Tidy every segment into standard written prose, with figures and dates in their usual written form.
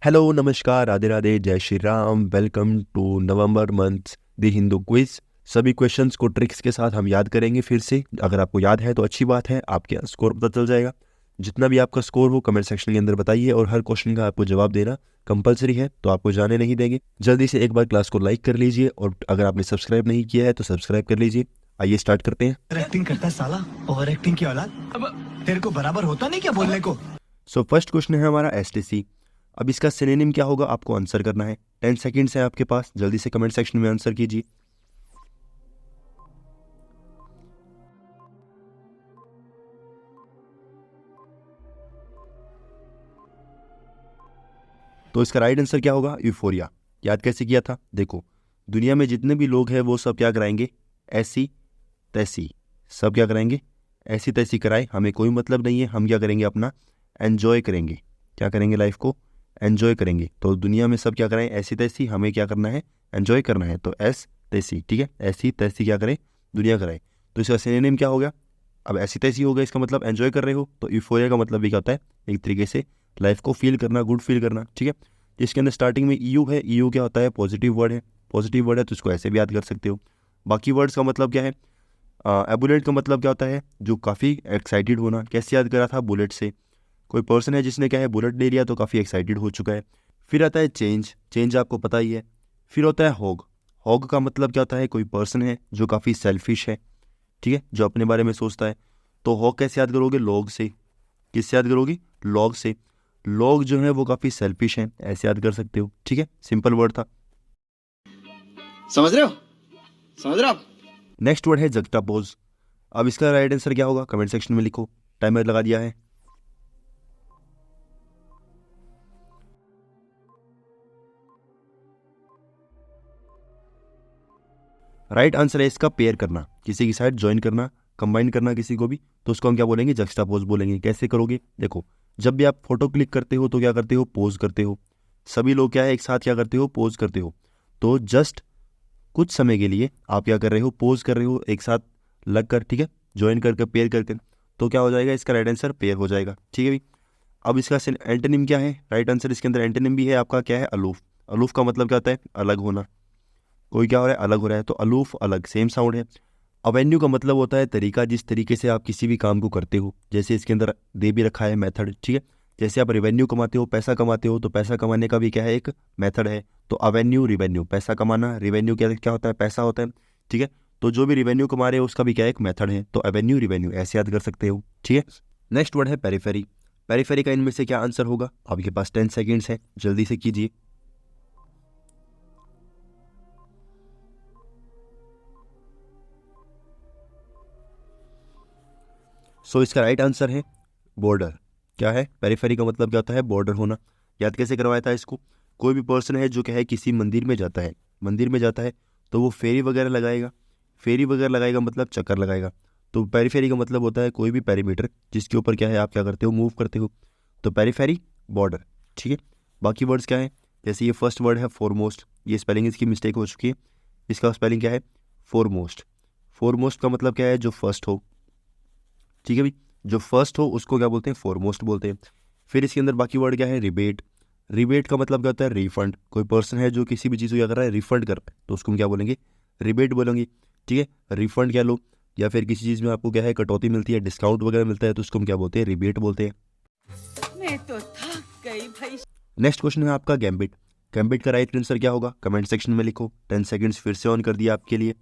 Hello, नमस्कार, राधे राधे, जय Shri Ram. Welcome to November month the Hindu quiz. सभी क्वेश्चंस को ट्रिक्स के साथ हम याद करेंगे फिर से। अगर आपको याद है तो अच्छी बात है, आपके स्कोर पता चल जाएगा। जितना भी आपका स्कोर हो कमेंट सेक्शन के अंदर बताइए, और हर क्वेश्चन का आपको जवाब देना कंपलसरी है, तो आपको जाने नहीं देंगे। जल्दी से एक बार क्लास को लाइक कर लीजिए, और अगर आपने सब्सक्राइब नहीं किया है तो सब्सक्राइब कर लीजिए। आइए स्टार्ट करते हैं। एक्टिंग करता है साला, ओवर एक्टिंग की औलाद। अब तेरे को बराबर होता नहीं क्या बोलने को। सो फर्स्ट क्वेश्चन है हमारा एसटीसी। अब इसका सिनोनिम क्या होगा आपको आंसर करना है। 10 सेकंड्स है आपके पास, जल्दी से कमेंट सेक्शन में आंसर कीजिए। तो इसका राइट आंसर क्या होगा? यूफोरिया। याद कैसे किया था? देखो, दुनिया में जितने भी लोग हैं वो सब क्या कराएंगे? ऐसी तैसी। सब क्या कराएंगे? ऐसी तैसी कराए, हमें कोई मतलब नहीं है। हम क्या करेंगे? अपना एंजॉय करेंगे। क्या करेंगे? लाइफ को एंजॉय करेंगे। तो दुनिया में सब क्या कराएं? ऐसी तैसी। हमें क्या करना है? एंजॉय करना है। तो ऐस तैसी, ठीक है। ऐसी तैसी क्या करें? दुनिया कराए। तो इसका सिनोनिम क्या हो गया? अब ऐसी तैसी हो गया, इसका मतलब एंजॉय कर रहे हो। तो यूफोरिया का मतलब भी क्या होता है? एक तरीके से लाइफ को फील करना, गुड फील करना, ठीक है। जिसके अंदर स्टार्टिंग में ईयू है। ईयू क्या होता है? पॉजिटिव वर्ड है। पॉजिटिव वर्ड है तो इसको ऐसे भी याद कर सकते हो। बाकी वर्ड्स का मतलब क्या है? एबुलेट का मतलब क्या होता है? जो काफ़ी एक्साइटेड होना। कैसे याद करा था? बुलेट से। कोई पर्सन है जिसने क्या है? बुलेट ले लिया तो काफ़ी एक्साइटेड हो चुका है। फिर आता है चेंज। चेंज आपको पता ही है। फिर होता है हॉग। हॉग का मतलब क्या होता है? कोई पर्सन है जो काफ़ी सेल्फिश है, ठीक है, जो अपने बारे में सोचता है। तो हॉग कैसे याद करोगे? लॉग से। किससे याद करोगे? लॉग से। लॉग जो है वो काफ़ी सेल्फिश हैं, ऐसे याद कर सकते हो, ठीक है। सिंपल वर्ड था। समझ रहे हो? समझ रहे हो आप? नेक्स्ट वर्ड है जक्टापोज। अब इसका राइट आंसर क्या होगा? कमेंट सेक्शन में लिखो। टाइमर लगा दिया है। राइट आंसर है इसका पेयर करना, किसी की साइड ज्वाइन करना, कंबाइन करना किसी को भी। तो उसको हम क्या बोलेंगे? जक्स्टापोज बोलेंगे। कैसे करोगे? देखो, जब भी आप फोटो क्लिक करते हो तो क्या करते हो? पोज करते हो। सभी लोग क्या है? एक साथ क्या करते हो? पोज करते हो। तो जस्ट कुछ समय के लिए आप क्या कर रहे हो? पोज कर रहे हो एक साथ लग कर, ठीक है, ज्वाइन करके, पेयर करके। तो क्या हो जाएगा? इसका राइट आंसर पेयर हो जाएगा, ठीक है भाई। अब इसका एंटोनिम क्या है? राइट आंसर इसके अंदर एंटोनिम भी है आपका, क्या है? अलूफ। अलूफ का मतलब क्या होता है? अलग होना। कोई क्या हो रहा है? अलग हो रहा है। तो अलूफ, अलग, सेम साउंड है। अवेन्यू का मतलब होता है तरीका, जिस तरीके से आप किसी भी काम को करते हो। जैसे इसके अंदर दे भी रखा है मेथड, ठीक है। जैसे आप रेवेन्यू कमाते हो, पैसा कमाते हो, तो पैसा कमाने का भी क्या है? एक मेथड है। तो अवेन्यू, रिवेन्यू, पैसा कमाना, रिवेन्यू क्या क्या होता है? पैसा होता है, ठीक है। तो जो भी रिवेन्यू कमा रहे हो उसका भी क्या है? एक मेथड है। तो अवेन्यू, रिवेन्यू ऐसे याद कर सकते हो, ठीक है। नेक्स्ट वर्ड है पेरिफेरी। पेरिफेरी का इनमें से क्या आंसर होगा? आपके पास 10 सेकेंड्स है, जल्दी से कीजिए। सो इसका राइट आंसर है बॉर्डर। क्या है? पेरिफेरी का मतलब क्या होता है? बॉर्डर होना। याद कैसे करवाया था इसको? कोई भी पर्सन है जो क्या है? किसी मंदिर में जाता है, मंदिर में जाता है तो वो फेरी वगैरह लगाएगा। फेरी वगैरह लगाएगा मतलब चक्कर लगाएगा। तो पेरीफेरी का मतलब होता है कोई भी पेरीमीटर जिसके ऊपर क्या है? आप क्या करते हो? मूव करते हो। तो पेरीफेरी, बॉर्डर, ठीक है। बाकी वर्ड्स क्या है? जैसे ये फर्स्ट वर्ड है फोरमोस्ट, ये स्पेलिंग इसकी मिस्टेक हो चुकी है। इसका स्पेलिंग क्या है? फोरमोस्ट। फोरमोस्ट का मतलब क्या है? जो फर्स्ट हो, ठीक है भाई। जो फर्स्ट हो उसको क्या बोलते हैं? फोरमोस्ट बोलते हैं। फिर इसके अंदर बाकी वर्ड क्या है? रिबेट। रिबेट का मतलब क्या होता है? रिफंड। कोई पर्सन है जो किसी भी चीज़ को क्या कर रहा है? रिफंड कर रहा है, तो उसको हम क्या बोलेंगे? रिबेट बोलेंगे, ठीक है। रिफंड कह लो, या फिर किसी चीज़ में आपको क्या है? कटौती मिलती है, डिस्काउंट वगैरह मिलता है, तो उसको हम क्या बोलते हैं? रिबेट बोलते हैं। मैं तो थक गई भाई। नेक्स्ट क्वेश्चन है आपका गैम्बिट। गैम्बिट का राइट आंसर क्या होगा? कमेंट सेक्शन में लिखो। 10 सेकेंड्स फिर से ऑन कर दिया आपके लिए।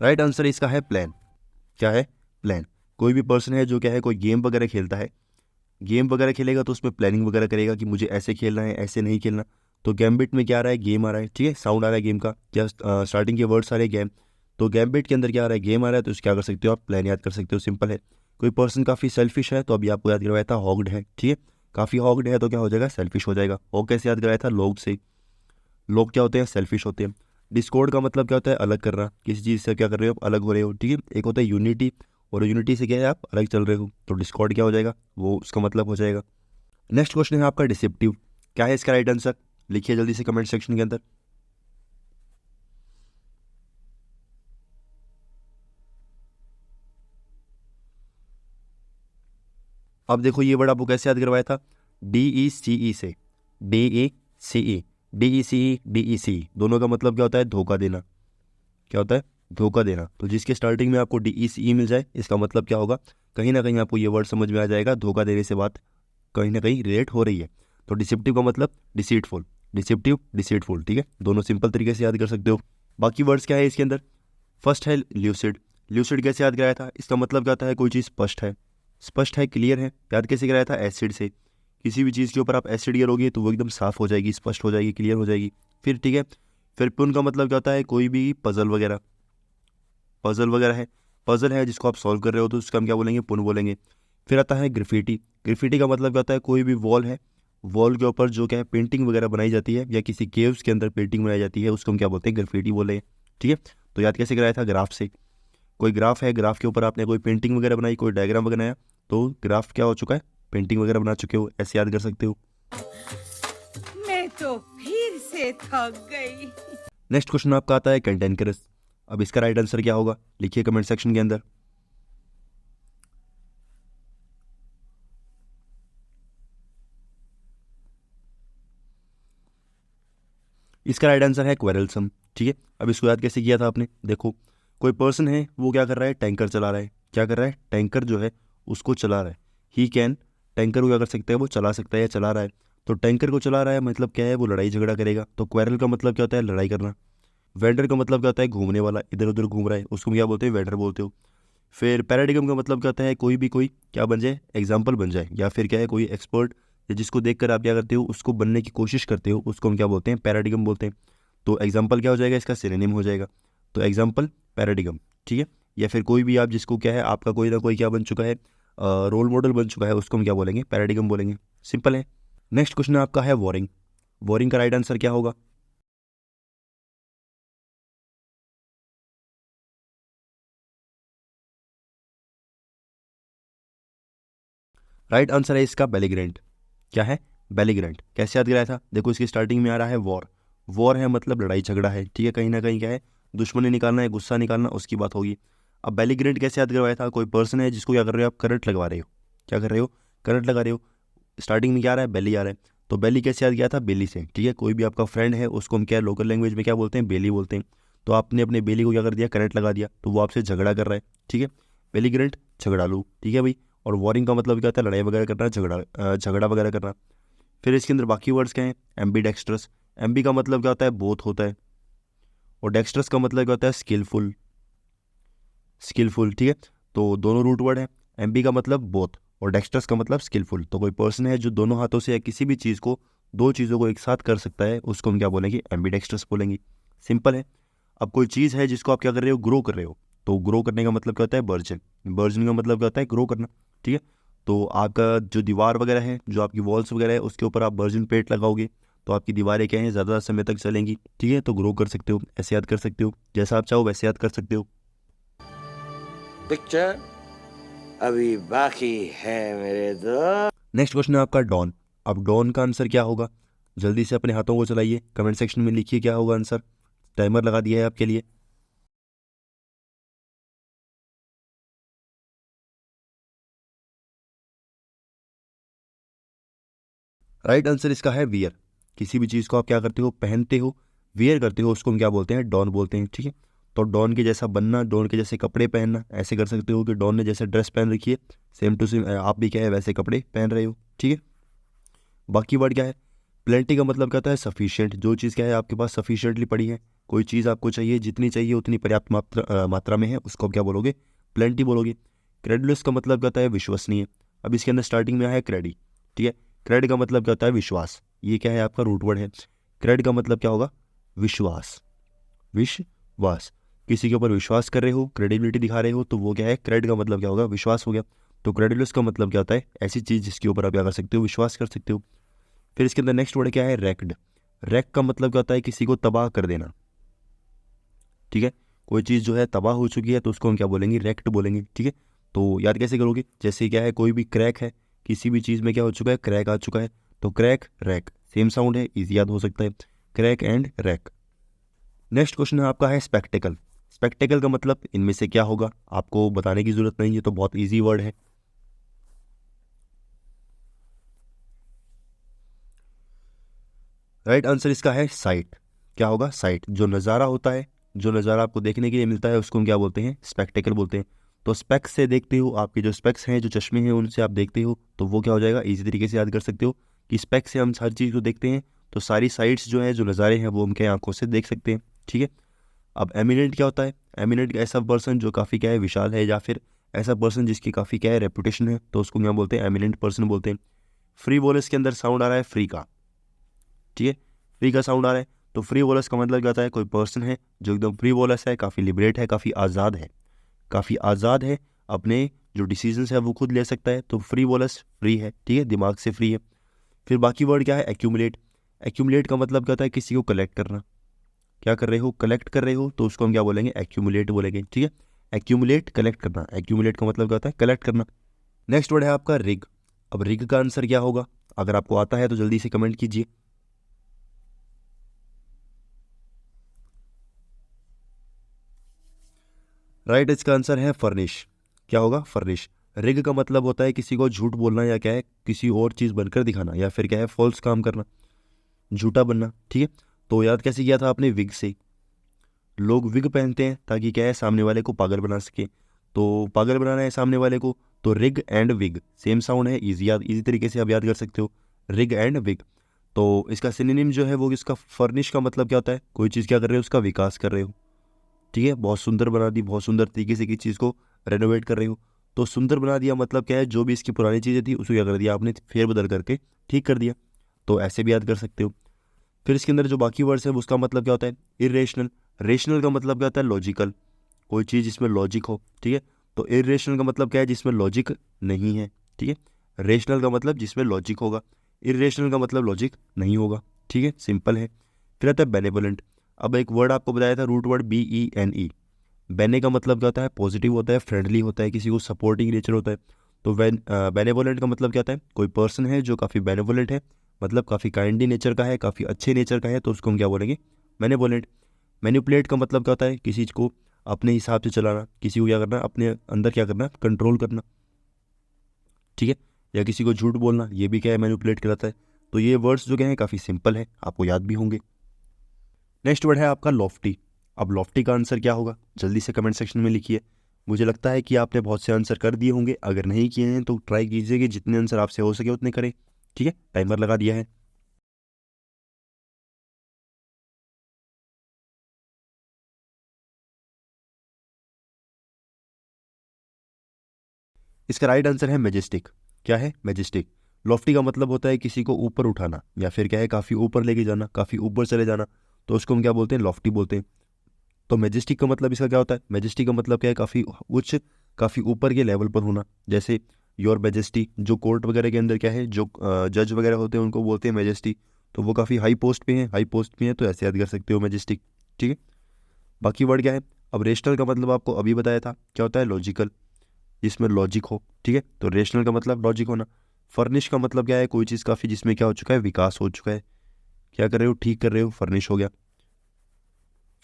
राइट आंसर इसका है प्लान। क्या है? प्लान। कोई भी पर्सन है जो क्या है? कोई गेम वगैरह खेलता है, गेम वगैरह खेलेगा तो उसमें प्लानिंग वगैरह करेगा कि मुझे ऐसे खेलना है, ऐसे नहीं खेलना। तो गैम्बिट में क्या आ रहा है? गेम आ रहा है, ठीक है। साउंड आ रहा है गेम का, क्या स्टार्टिंग के वर्ड्स आ रहे हैं गेम। तो गैम्बिट के अंदर क्या आ रहा है? गेम आ रहा है, तो क्या कर सकते हो आप? प्लान याद कर सकते हो, सिंपल है। कोई पर्सन काफ़ी सेल्फिश है तो अभी आपको याद करवाया था हॉग्ड है, ठीक है। काफ़ी हॉग्ड है तो क्या हो जाएगा? सेल्फिश हो जाएगा। हॉग कैसे याद कराया था? लोग से। लोग क्या होते हैं? सेल्फिश होते हैं। डिस्कॉर्ड का मतलब क्या होता है? अलग करना, किसी चीज़ से क्या कर रहे हो? अलग हो रहे हो, ठीक है। एक होता है यूनिटी, और यूनिटी से क्या है? आप अलग चल रहे हो। तो डिस्कॉर्ड क्या हो जाएगा? वो उसका मतलब हो जाएगा। नेक्स्ट क्वेश्चन है आपका डिसेप्टिव। क्या है इसका राइट आंसर? लिखिए जल्दी से कमेंट सेक्शन के अंदर। अब देखो ये वर्ड आपको कैसे याद करवाया था, DECE से, DECE, DECE, DECE दोनों का मतलब क्या होता है, धोखा देना। क्या होता है, धोखा देना। तो जिसके स्टार्टिंग में आपको DECE मिल जाए, इसका मतलब क्या होगा, कहीं ना कहीं आपको ये वर्ड समझ में आ जाएगा, धोखा देने से बात कहीं ना कहीं रिलेट हो रही है। तो डिसेप्टिव का मतलब डिसीटफुल, डिसेप्टिव, डिसीटफुल, ठीक है, दोनों सिंपल तरीके से याद कर सकते हो। बाकी वर्ड्स क्या है इसके अंदर, फर्स्ट है ल्यूसिड। ल्यूसिड कैसे याद कराया था, इसका मतलब क्या होता है, कोई चीज़ स्पष्ट है, स्पष्ट है, क्लियर है। याद कैसे कराया था, एसिड से। किसी भी चीज़ के ऊपर आप एसिड गिरोगे तो वो एकदम साफ हो जाएगी, स्पष्ट हो जाएगी, क्लियर हो जाएगी। फिर ठीक है, फिर पुन का मतलब क्या होता है, कोई भी पजल वगैरह, पजल वगैरह है, पजल है जिसको आप सॉल्व कर रहे हो तो उसका हम क्या बोलेंगे, पुन बोलेंगे। फिर आता है ग्राफिटी। ग्राफिटी का मतलब क्या होता है, कोई भी वॉल है, वॉल के ऊपर जो क्या है पेंटिंग वगैरह बनाई जाती है, या किसी केव्स के अंदर पेंटिंग बनाई जाती है, उसको हम क्या बोलते हैं, ग्राफिटी बोले। ठीक है, तो याद कैसे कराया था, ग्राफ से। कोई ग्राफ है, ग्राफ के ऊपर आपने कोई पेंटिंग वगैरह बनाई, कोई डायग्राम बनाया, तो ग्राफ क्या हो चुका है, पेंटिंग वगैरह बना चुके हो, ऐसे याद कर सकते हो। मैं तो फिर से थक गई। नेक्स्ट क्वेश्चन आपका आता है कैंटेनकरस। अब इसका राइट आंसर क्या होगा, लिखिए कमेंट सेक्शन के अंदर। इसका राइट आंसर है क्वेरलसम। ठीक है, अब इसको याद कैसे किया था आपने, देखो कोई पर्सन है, वो क्या कर रहा है, टैंकर चला रहा है। क्या कर रहा है, टैंकर जो है उसको चला रहा है। ही कैन, टैंकर को क्या कर सकता है, वो चला सकता है या चला रहा है। तो टैंकर को चला रहा है मतलब क्या है, वो लड़ाई झगड़ा करेगा। तो क्वेरल का मतलब क्या होता है, लड़ाई करना। वेंडर का मतलब क्या होता है, घूमने वाला, इधर उधर घूम रहा है, उसको क्या बोलते हैं, वेंडर बोलते हो। फिर पैराडिगम का मतलब क्या होता है, कोई भी कोई क्या बन जाए, एग्जाम्पल बन जाए, या फिर क्या है, कोई एक्सपर्ट जिसको देखकर आप क्या करते हो, उसको बनने की कोशिश करते हो, उसको हम क्या बोलते हैं, पैराडिगम बोलते हैं। तो एग्जाम्पल क्या हो जाएगा, इसका सिनोनिम हो जाएगा। तो एग्जाम्पल पैराडिगम। ठीक है, या फिर कोई भी आप जिसको क्या है, आपका कोई ना कोई क्या बन चुका है, रोल मॉडल बन चुका है, उसको हम क्या बोलेंगे, पैराडिगम बोलेंगे। सिंपल है। नेक्स्ट क्वेश्चन आपका है वॉरिंग। वॉरिंग का राइट आंसर क्या होगा, राइट आंसर है इसका बेलिग्रेंट। क्या है, बेलिग्रेंट। कैसे याद कराया था, देखो इसकी स्टार्टिंग में आ रहा है वॉर। वॉर है मतलब लड़ाई झगड़ा है, ठीक है, कहीं ना कहीं क्या है, दुश्मनी निकालना है, गुस्सा निकालना, उसकी बात होगी। अब बेलिग्रेंट कैसे याद करवाया था, कोई पर्सन है जिसको क्या कर रहे हो, आप करंट लगवा रहे हो। क्या कर रहे हो, करंट लगा रहे हो। स्टार्टिंग में क्या आ रहा है, बेली आ रहा है। तो बेली कैसे याद किया था, बेली से। ठीक है, कोई भी आपका फ्रेंड है उसको हम क्या लोकल लैंग्वेज में क्या बोलते हैं, बेली बोलते हैं। तो आपने अपने बेली को क्या कर दिया, करंट लगा दिया, तो वो आपसे झगड़ा कर रहा है। ठीक है, बेलीग्रेंट झगड़ालू। ठीक है भाई, और वॉरिंग का मतलब क्या होता है, लड़ाई वगैरह करना, झगड़ा वगैरह करना। फिर इसके अंदर बाकी वर्ड्स क्या हैं, एम्बी डेक्स्ट्रस। एम्बी का मतलब क्या होता है, बोथ होता है। और डेक्स्ट्रस का मतलब क्या होता है, स्किलफुल, स्किलफुल। ठीक है, तो दोनों रूट वर्ड है। एम्बी का मतलब बोथ और डेक्स्ट्रस का मतलब स्किलफुल। तो कोई पर्सन है जो दोनों हाथों से या किसी भी चीज़ को, दो चीज़ों को एक साथ कर सकता है, उसको हम क्या बोलेंगे, एम्बी डेक्स्ट्रस बोलेंगे। सिंपल है। अब कोई चीज़ है जिसको आप क्या कर रहे हो, ग्रो कर रहे हो। तो ग्रो करने का मतलब क्या होता है, बर्जन। बर्जन का मतलब क्या होता है, ग्रो करना। ठीक है, तो आपका जो दीवार वगैरह है, जो आपकी वॉल्स वगैरह है, उसके ऊपर आप बर्जन पेंट लगाओगे तो आपकी दीवारें क्या हैं, ज़्यादा समय तक चलेंगी। ठीक है, तो ग्रो कर सकते हो, ऐसे याद कर सकते हो, जैसा आप चाहो वैसे याद कर सकते हो। पिक्चर अभी बाकी है मेरे दोस्त। नेक्स्ट क्वेश्चन है आपका डॉन। अब डॉन का आंसर क्या होगा, जल्दी से अपने हाथों को चलाइए, कमेंट सेक्शन में लिखिए क्या होगा आंसर। टाइमर लगा दिया है आपके लिए। राइट आंसर इसका है वियर। किसी भी चीज़ को आप क्या करते हो, पहनते हो, वियर करते हो, उसको हम क्या बोलते हैं, डॉन बोलते हैं। ठीक है, तो डॉन के जैसा बनना, डॉन के जैसे कपड़े पहनना, ऐसे कर सकते हो कि डॉन ने जैसे ड्रेस पहन रखी है, सेम टू सेम आप भी क्या है, वैसे कपड़े पहन रहे हो। ठीक है, बाकी वर्ड क्या है, प्लेंटी का मतलब क्या होता है, सफिशिएंट। जो चीज़ क्या है आपके पास सफिशिएंटली पड़ी है, कोई चीज़ आपको चाहिए, जितनी चाहिए उतनी पर्याप्त मात्रा में है, उसको आप क्या बोलोगे, प्लेंटी बोलोगे। क्रेडुलस का मतलब क्या होता है, विश्वसनीय। अब इसके अंदर स्टार्टिंग में है क्रेडी। ठीक है, क्रेड का मतलब क्या होता है, विश्वास। ये क्या है, आपका रूट वर्ड है। क्रेड का मतलब क्या होगा, विश्वास, विश्वास। किसी के ऊपर विश्वास कर रहे हो, क्रेडिबिलिटी दिखा रहे हो, तो वो क्या है, क्रेड का मतलब क्या होगा, विश्वास हो गया। तो क्रेडुलस का मतलब क्या होता है, ऐसी चीज़ जिसके ऊपर आप क्या कर सकते हो, विश्वास कर सकते हो। फिर इसके अंदर नेक्स्ट वर्ड क्या है, रैक्ड। रैक का मतलब क्या होता है, किसी को तबाह कर देना। ठीक है, कोई चीज़ जो है तबाह हो चुकी है तो उसको हम क्या बोलेंगे, रैक्ड बोलेंगे। ठीक है, तो याद कैसे करोगे, जैसे क्या है, कोई भी क्रैक है, किसी भी चीज़ में क्या हो चुका है, क्रैक आ चुका है, तो क्रैक, रैक, सेम साउंड है, इजी याद हो सकता है, crack and rack. Next question है आपका है स्पेक्टेकल। स्पेक्टेकल का मतलब इनमें से क्या होगा, आपको बताने की जरूरत नहीं है, तो बहुत ईजी वर्ड है। राइट आंसर इसका है साइट। क्या होगा? साइट। जो नज़ारा होता है, जो नज़ारा आपको देखने के लिए मिलता है उसको हम क्या बोलते हैं? स्पेक्टेकल बोलते हैं। तो स्पेक्स से देखते हो, आपके जो स्पेक्स हैं, जो चश्मे हैं, उनसे आप देखते हो तो वो क्या हो जाएगा? इजी तरीके से याद कर सकते हो कि स्पेक्स से हम हर चीज़ को देखते हैं, तो सारी साइट्स जो है, जो नज़ारे हैं, वो हम क्या आंखों से देख सकते हैं। ठीक है। अब एमिनेंट क्या होता है? एमिनेंट ऐसा पर्सन जो काफ़ी क्या है? विशाल है, या फिर ऐसा पर्सन जिसकी काफ़ी क्या है? रेपुटेशन है, तो उसको क्या बोलते हैं? एमिनेंट पर्सन बोलते हैं। फ्री वॉलेस के अंदर साउंड आ रहा है फ्री का। ठीक है, फ्री का साउंड आ रहा है, तो फ्री वॉलेस का मतलब क्या होता है? कोई पर्सन है जो एकदम फ्री वॉलेस है, काफ़ी लिबरेट है, काफ़ी आज़ाद है, काफ़ी आज़ाद है, अपने जो डिसीजंस है वो खुद ले सकता है, तो फ्री वॉलेस फ्री है। ठीक है, दिमाग से फ्री है। फिर बाकी वर्ड क्या है? एक्यूमुलेट। एक्यूमुलेट का मतलब क्या होता है? किसी को कलेक्ट करना। क्या कर रहे हो? कलेक्ट कर रहे हो, तो उसको हम क्या बोलेंगे? एक्यूमुलेट बोलेंगे। ठीक है, एक्यूमुलेट, कलेक्ट करना। एक्यूमुलेट का मतलब क्या होता है? कलेक्ट करना। नेक्स्ट वर्ड है आपका रिग। अब रिग का आंसर क्या होगा? अगर आपको आता है तो जल्दी से कमेंट कीजिए। राइट, इसका आंसर है फर्निश। क्या होगा? फर्निश। रिग का मतलब होता है किसी को झूठ बोलना, या क्या है? किसी और चीज़ बनकर दिखाना, या फिर क्या है? फॉल्स काम करना, झूठा बनना। ठीक है, तो याद कैसे किया था आपने? विग से। लोग विग पहनते हैं ताकि क्या है? सामने वाले को पागल बना सके। तो पागल बनाना है सामने वाले को, तो rig and wig same sound है, इजी तरीके से आप याद कर सकते हो, रिग एंड विग। तो इसका सिनोनिम जो है वो इसका फर्निश का मतलब क्या होता है? कोई चीज़ क्या कर रहे हो? उसका विकास कर रहे हो। ठीक है, बहुत सुंदर बना दी, बहुत सुंदर तरीके से किसी चीज़ को रेनोवेट कर रहे हो। तो सुंदर बना दिया मतलब क्या है? जो भी इसकी पुरानी चीज़ें थी उसको क्या कर दिया आपने? फेर बदल करके ठीक कर दिया। तो ऐसे भी याद कर सकते हो। फिर इसके अंदर जो बाकी वर्ड्स है उसका मतलब क्या होता है? इरेशनल। रेशनल का मतलब क्या होता है? लॉजिकल। कोई चीज़ जिसमें लॉजिक हो। ठीक है, तो इरेशनल का मतलब क्या है? जिसमें लॉजिक नहीं है। ठीक है, रेशनल का मतलब जिसमें लॉजिक होगा, इरेशनल का मतलब लॉजिक नहीं होगा। ठीक है, सिंपल है। फिर आता है बेनेवोलेंट। अब एक वर्ड आपको बताया था, रूट वर्ड BENE। बेने का मतलब क्या होता है? पॉजिटिव होता है, फ्रेंडली होता है, किसी को सपोर्टिंग नेचर होता है। तो बेनेवोलेंट का मतलब क्या होता है? कोई पर्सन है जो काफ़ी बेनेवोलेंट है, मतलब काफ़ी काइंडली नेचर का है, काफ़ी अच्छे नेचर का है, तो उसको हम क्या बोलेंगे? बेनेवोलेंट। मैनिपुलेट का मतलब क्या होता है? किसी चीज़ को अपने हिसाब से चलाना, किसी को क्या करना? अपने अंदर क्या करना? कंट्रोल करना। ठीक है, या किसी को झूठ बोलना, ये भी क्या है? मैनिपुलेट कहलाता है। तो ये वर्ड्स जो क्या है काफ़ी सिंपल है, आपको याद भी होंगे। नेक्स्ट वर्ड है आपका लॉफ्टी। अब लॉफ्टी का आंसर क्या होगा? जल्दी से कमेंट सेक्शन में लिखिए। मुझे लगता है कि आपने बहुत से आंसर कर दिए होंगे, अगर नहीं किए हैं तो ट्राई कीजिए कि जितने आंसर आपसे हो सके उतने करें। ठीक है, टाइमर लगा दिया है। इसका राइट आंसर है मैजेस्टिक। क्या है? मैजेस्टिक। लॉफ्टी का मतलब होता है किसी को ऊपर उठाना, या फिर क्या है? काफ़ी ऊपर लेके जाना, काफ़ी ऊपर चले जाना, तो उसको हम क्या बोलते हैं? लॉफ्टी बोलते हैं। तो मैजेस्टिक का मतलब इसका क्या होता है? मैजेस्टिक का मतलब क्या है? काफ़ी उच्च, काफ़ी ऊपर के लेवल पर होना। जैसे योर मैजेस्टी, जो कोर्ट वगैरह के अंदर क्या है, जो जज वगैरह होते हैं उनको बोलते हैं मैजेस्टी। तो वो काफ़ी हाई पोस्ट पे हैं, हाई पोस्ट पे हैं, तो ऐसे याद कर सकते हो मैजेस्टिक। ठीक है, बाकी वर्ड क्या है? अब रेशनल का मतलब आपको अभी बताया था, क्या होता है? लॉजिकल, जिसमें लॉजिक हो। ठीक है, तो रेशनल का मतलब लॉजिक होना। फर्निश का मतलब क्या है? कोई चीज़ काफ़ी जिसमें क्या हो चुका है? विकास हो चुका है। क्या कर रहे हो? ठीक कर रहे हो, फर्निश हो गया।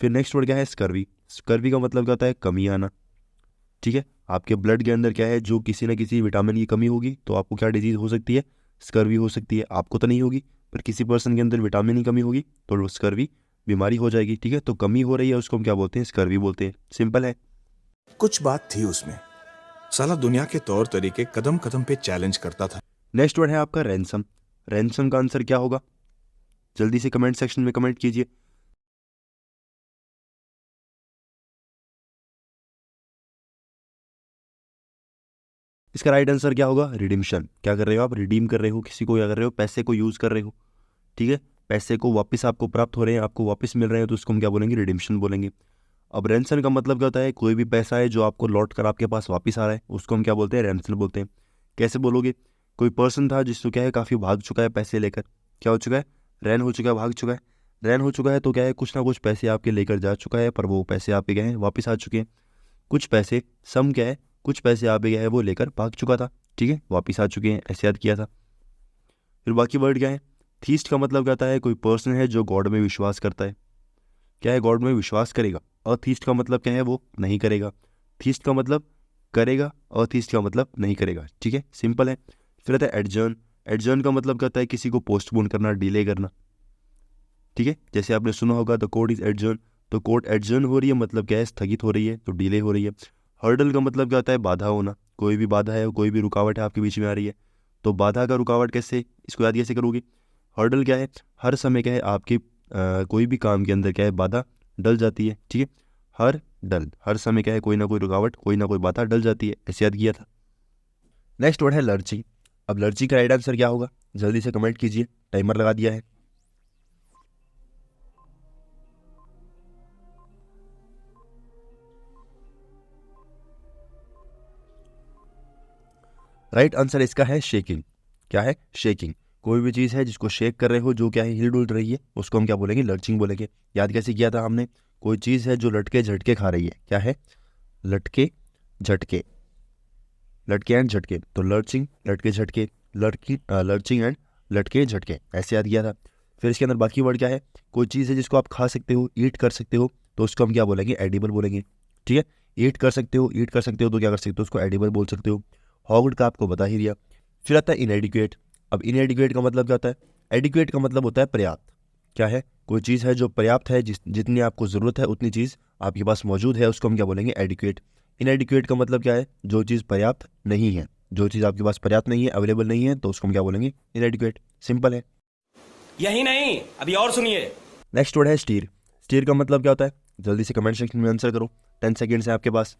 फिर नेक्स्ट वर्ड क्या है? स्कर्वी। स्कर्वी का मतलब क्या होता है? कमी आना। ठीक है, आपके ब्लड के अंदर क्या है? जो किसी न किसी विटामिन की कमी होगी तो आपको क्या डिजीज़ हो सकती है? स्कर्वी हो सकती है। आपको तो नहीं होगी, पर किसी पर्सन के अंदर विटामिन की कमी होगी तो स्कर्वी बीमारी हो जाएगी। ठीक है, तो कमी हो रही है उसको हम क्या बोलते हैं? स्कर्वी बोलते हैं। सिंपल है। कुछ बात थी उसमें, साला दुनिया के तौर तरीके कदम कदम पे चैलेंज करता था। नेक्स्ट वर्ड है आपका रैंसम। रैंसम का आंसर क्या होगा? जल्दी से कमेंट सेक्शन में कमेंट कीजिए। इसका राइट आंसर क्या होगा? रिडीम्शन। क्या कर रहे हो आप? रिडीम कर रहे हो किसी को, क्या कर रहे हो? पैसे को यूज़ कर रहे हो। ठीक है, पैसे को वापस आपको प्राप्त हो रहे हैं, आपको वापस मिल रहे हैं, तो उसको हम क्या बोलेंगे? रिडीम्शन बोलेंगे। अब रैंसन का मतलब क्या होता है? कोई भी पैसा है जो आपको लौट कर आपके पास वापस आ रहा है, उसको हम क्या बोलते हैं? रैंसन बोलते हैं। कैसे बोलोगे? कोई पर्सन था जिसको क्या है काफ़ी भाग चुका है पैसे लेकर, क्या हो चुका है? रैन हो चुका है, भाग चुका है। रैन हो चुका है तो क्या है? कुछ ना कुछ पैसे आपके लेकर जा चुका है, पर वो पैसे आपके क्या हैं? वापस आ चुके हैं। कुछ पैसे, सम क्या है? कुछ पैसे आपके क्या है? वो लेकर भाग चुका था। ठीक है, वापस आ चुके हैं, ऐसे याद किया था। फिर बाकी वर्ड क्या है? थीस्ट का मतलब क्या होता है? कोई पर्सन है जो गॉड में विश्वास करता है। क्या है? गॉड में विश्वास करेगा। अथीस्ट का मतलब क्या है? वो नहीं करेगा। थीस्ट का मतलब करेगा, अथीस्ट का मतलब नहीं करेगा। ठीक है, सिंपल है। फिर आता है एडजर्न। एडजर्न का मतलब क्या होता है? किसी को पोस्टपोन करना, डिले करना। ठीक है, जैसे आपने सुना होगा द कोर्ट इज एडजर्न, तो कोर्ट एडजर्न हो रही है मतलब क्या है, स्थगित हो रही है, तो डिले हो रही है। हर्डल का मतलब क्या होता है, बाधा होना, कोई भी बाधा है, कोई भी रुकावट है आपके बीच में आ रही है, तो बाधा का रुकावट कैसे, इसको याद कैसे करोगे। हर्डल क्या है, हर समय क्या है आपके कोई भी काम के अंदर क्या है बाधा डल जाती है, ठीक है। हर डल, हर समय क्या है कोई ना कोई रुकावट, कोई ना कोई बाधा डल जाती है, ऐसे याद किया था। नेक्स्ट वर्ड है लर्चिंग। अब लर्चिंग का राइट आंसर क्या होगा, जल्दी से कमेंट कीजिए, टाइमर लगा दिया है। राइट आंसर इसका है शेकिंग। क्या है, शेकिंग। कोई भी चीज़ है जिसको शेक कर रहे हो, जो क्या है हिल डुल रही है, उसको हम क्या बोलेंगे, लर्चिंग बोलेंगे। याद कैसे किया था हमने, कोई चीज़ है जो लटके झटके खा रही है, क्या है, लटके झटके, लटके एंड झटके, तो लर्चिंग, लटके झटके, लर्चिंग एंड लटके झटके, ऐसे याद किया था। फिर इसके अंदर बाकी वर्ड क्या है, कोई चीज़ है जिसको आप खा सकते हो, ईट कर सकते हो, तो उसको हम क्या बोलेंगे, एडिबल बोलेंगे, ठीक है। ईट कर सकते हो, ईट कर सकते हो, तो क्या कर सकते हो, उसको एडिबल बोल सकते हो। हॉग्ड का आपको बता ही दिया। फिर आता है इनएडिक्वेट। अब इनएडिक्वेट का मतलब क्या होता है, एडिक्वेट का मतलब होता है पर्याप्त। क्या है, कोई चीज़ है जो पर्याप्त है, जितनी आपको ज़रूरत है उतनी चीज़ आपके पास मौजूद है, उसको हम क्या बोलेंगे, एडिक्वेट। इनएडिक्वेट का मतलब क्या है, जो चीज़ पर्याप्त नहीं है, जो चीज़ आपके पास पर्याप्त नहीं है, अवेलेबल नहीं है, तो उसको हम क्या बोलेंगे, इनएडिक्वेट। सिंपल है। यही नहीं, अभी और सुनिए। नेक्स्ट वर्ड है स्टीर। स्टीर का मतलब क्या होता है, जल्दी से कमेंट सेक्शन में आंसर करो, 10 सेकेंड्स है आपके पास।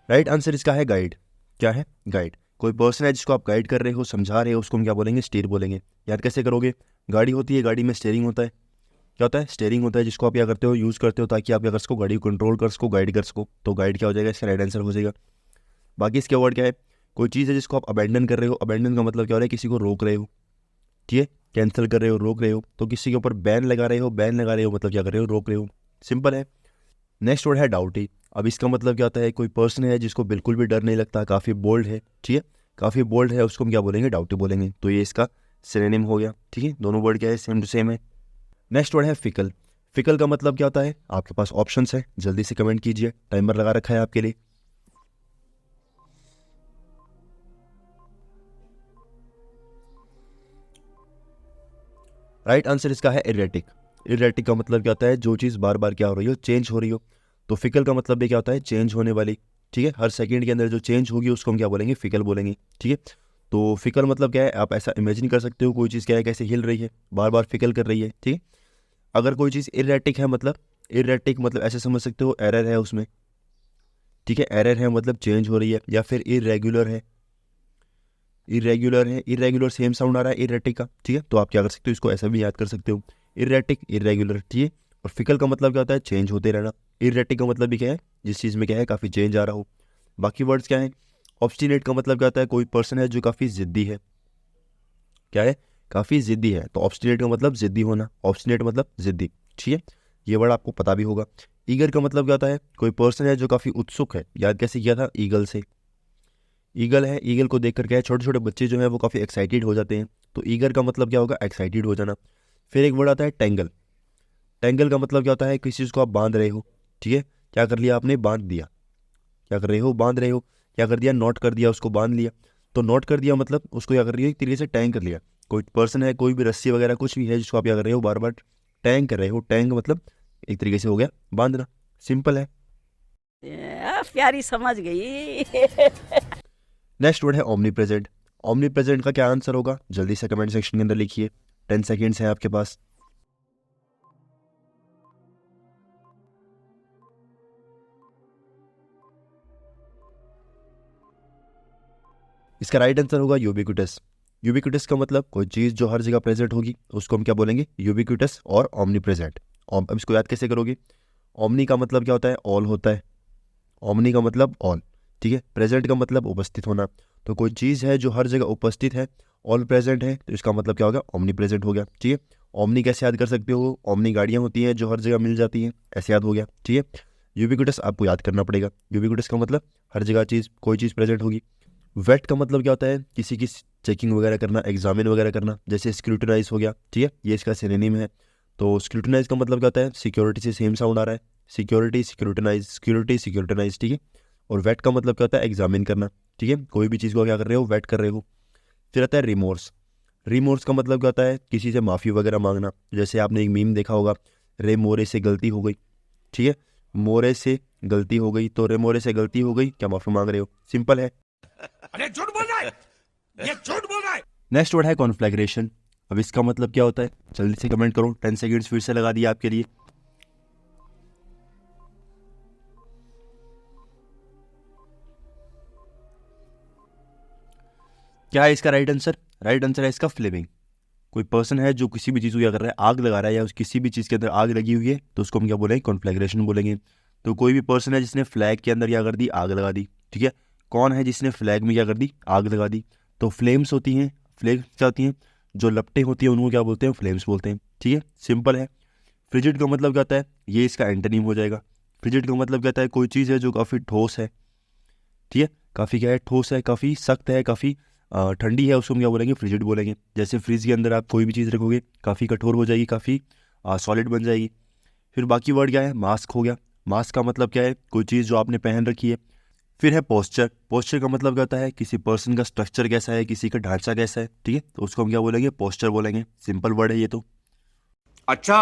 राइट आंसर इसका है गाइड। क्या है, गाइड। कोई पर्सन है जिसको आप गाइड कर रहे हो, समझा रहे हो, उसको हम क्या बोलेंगे, स्टीयर बोलेंगे। याद कैसे करोगे, गाड़ी होती है, गाड़ी में स्टीयरिंग होता है, क्या होता है, स्टीयरिंग होता है, जिसको आप क्या करते हो, यूज़ करते हो, ताकि आप क्या कर सको, गाड़ी को कंट्रोल कर सको, गाइड कर सको, तो गाइड क्या हो जाएगा, इसका राइट आंसर हो जाएगा। बाकी इसके वर्ड क्या है, कोई चीज़ है जिसको आप अबेंडन कर रहे हो, अबेंडन का मतलब क्या हो रहा है, किसी को रोक रहे हो, ठीक है, कैंसिल कर रहे हो, रोक रहे हो, तो किसी के ऊपर बैन लगा रहे हो, बैन लगा रहे हो मतलब क्या कर रहे हो, रोक रहे हो। सिंपल है। नेक्स्ट वर्ड है डाउटी। अब इसका मतलब क्या होता है, कोई पर्सन है जिसको बिल्कुल भी डर नहीं लगता, काफ़ी बोल्ड है, ठीक है, काफ़ी बोल्ड है, उसको हम क्या बोलेंगे, डाउटी बोलेंगे। तो ये इसका सिनोनिम हो गया, ठीक है, दोनों वर्ड क्या है, सेम टू सेम है। नेक्स्ट वर्ड है फिकल। फिकल का मतलब क्या होता है, आपके पास ऑप्शंस है, जल्दी से कमेंट कीजिए, टाइमर लगा रखा है आपके लिए। राइट आंसर इसका है इरेटिक। इरेटिक का मतलब क्या होता है, जो चीज़ बार बार क्या हो रही हो, चेंज हो रही हो। तो फिकल का मतलब भी क्या होता है, चेंज होने वाली, ठीक है, हर सेकंड के अंदर जो चेंज होगी उसको हम क्या बोलेंगे, फिकल बोलेंगे, ठीक है। तो फिकल मतलब क्या है, आप ऐसा इमेजिन कर सकते हो, कोई चीज़ क्या है, कैसे हिल रही है, बार बार फिकल कर रही है, ठीक है। अगर कोई चीज़ इरेटिक है, मतलब इरेटिक मतलब ऐसे समझ सकते हो, एरर है उसमें, ठीक है, एरर है मतलब चेंज हो रही है, या फिर इरेगुलर है, इरेगुलर है, इरेगुलर सेम साउंड आ रहा है इरेटिक का, ठीक है। तो आप क्या कर सकते हो, इसको ऐसा भी याद कर सकते हो, इरेटिक, इरेगुलर, ठीक है। और फिकल का मतलब क्या होता है, चेंज होते रहना। इरेटिक का मतलब भी क्या है, जिस चीज़ में क्या है काफ़ी चेंज आ रहा हो। बाकी वर्ड्स क्या है, ऑब्स्टिनेट का मतलब क्या होता है, कोई पर्सन है जो काफ़ी ज़िद्दी है, क्या है, काफ़ी ज़िद्दी है, तो ऑब्स्टिनेट का मतलब ज़िद्दी होना, ऑब्स्टिनेट मतलब ज़िद्दी, ठीक है, ये वर्ड आपको पता भी होगा। ईगर का मतलब क्या होता है, कोई पर्सन है जो काफ़ी उत्सुक है। याद कैसे किया था, ईगल से। ईगल है, ईगल को देख कर क्या है, छोटे छोटे बच्चे जो हैं वो काफ़ी एक्साइटेड हो जाते हैं, तो ईगर का मतलब क्या होगा, एक्साइटेड हो जाना। फिर एक वर्ड आता है टेंगल। टेंगल का मतलब क्या होता है, किसी चीज़ को आप बांध रहे हो, ठीक है, क्या कर लिया आपने, बांध दिया, क्या कर रहे हो, बांध रहे हो, क्या कर दिया, नोट कर दिया, उसको बांध लिया। तो नोट कर दिया मतलब उसको क्या कर रही हो, एक तरीके से टैंग कर लिया। कोई पर्सन है, कोई भी रस्सी वगैरह कुछ भी है जिसको आप क्या कर रहे हो, बार बार टैंग कर रहे हो, टैंग मतलब एक तरीके से हो गया बांधना। सिंपल है। प्यारी समझ गई। नेक्स्ट वर्ड है ओमनी प्रेजेंट। ओमनी प्रेजेंट का क्या आंसर होगा, जल्दी से कमेंट सेक्शन के अंदर लिखिए, 10 सेकेंड्स है आपके पास। इसका राइट आंसर होगा यूबिक्विटस। यूबिक्विटस का मतलब कोई चीज़ जो हर जगह प्रेजेंट होगी, उसको हम क्या बोलेंगे, यूबिक्विटस और ओमनी प्रेजेंट। अब इसको याद कैसे करोगे, ओमनी का मतलब क्या होता है, ऑल होता है, ओमनी का मतलब ऑल, ठीक है। प्रेजेंट का मतलब उपस्थित होना, तो कोई चीज़ है जो हर जगह उपस्थित है, ऑल प्रेजेंट है, तो इसका मतलब क्या होगा, ओमनी प्रेजेंट हो गया, ठीक है। ओमनी कैसे याद कर सकते हो, ओमनी गाड़ियाँ होती हैं जो हर जगह मिल जाती हैं, ऐसे याद हो गया, ठीक है। यूबिक्विटस आपको याद करना पड़ेगा, यूबिक्विटस का मतलब हर जगह चीज़, कोई चीज़ प्रेजेंट होगी। वेट का मतलब क्या होता है, किसी की चेकिंग वगैरह करना, एग्जामिन वगैरह करना, जैसे स्क्रूटनाइज हो गया, ठीक है, ये इसका सिनोनिम है। तो स्क्रूटनाइज का मतलब क्या होता है, सिक्योरिटी से सेम साउंड आ रहा है, सिक्योरिटी सिक्योरिटाइज, ठीक है। और वेट का मतलब क्या होता है, एग्जामिन करना, ठीक है। कोई भी चीज़ को क्या कर रहे हो, वेट कर रहे हो। फिर आता है रिमोर्स। रिमोर्स का मतलब क्या होता है, किसी से माफ़ी वगैरह मांगना। जैसे आपने एक मीम देखा होगा, रे मोरे से गलती हो गई, ठीक है। मोरे से गलती हो गई, तो रे मोरे से गलती हो गई, क्या माफ़ी मांग रहे हो, सिंपल है। अरे झूठ बोल रहा है, ये झूठ बोल रहा है। नेक्स्ट वर्ड है कॉन्फ्लैग्रेशन। अब इसका मतलब क्या होता है, जल्दी से कमेंट करो। 10 सेकेंड्स फिर से लगा दिया आपके लिए। क्या है इसका राइट आंसर? राइट आंसर है इसका फ्लेमिंग। कोई पर्सन है जो किसी भी चीज़ को क्या कर रहा है, आग लगा रहा है, या उस किसी भी चीज़ के अंदर आग लगी हुई है, तो उसको हम क्या बोलेंगे, कॉन्फ्लैग्रेशन बोलेंगे। तो कोई भी पर्सन है जिसने फ्लैग के अंदर क्या कर दी, आग लगा दी, ठीक है। कौन है जिसने फ्लैग में क्या कर दी, आग लगा दी? तो फ्लेम्स होती हैं। फ्लेम्स क्या होती हैं, जो लपटें होती हैं उनको क्या बोलते हैं, फ्लेम्स बोलते हैं, ठीक है, सिंपल है। फ्रिजिड का मतलब क्या होता है, ये इसका एंटोनिम हो जाएगा। फ्रिजिड का मतलब क्या होता है, कोई चीज़ है जो काफ़ी ठोस है, ठीक है, काफ़ी क्या है, ठोस है, काफ़ी सख्त है, काफ़ी ठंडी है, उसको हम क्या बोलेंगे, फ्रिजिड बोलेंगे। जैसे फ्रिज के अंदर आप कोई भी चीज़ रखोगे काफ़ी कठोर हो जाएगी, काफ़ी सॉलिड बन जाएगी। फिर बाकी वर्ड क्या है, मास्क हो गया। मास्क का मतलब क्या है, कोई चीज़ जो आपने पहन रखी है। फिर है पोस्चर। पोस्चर का मतलब क्या होता है, किसी पर्सन का स्ट्रक्चर कैसा है, किसी का ढांचा कैसा है, ठीक है, तो उसको हम क्या बोलेंगे, पोस्चर बोलेंगे। सिंपल वर्ड है ये तो। अच्छा,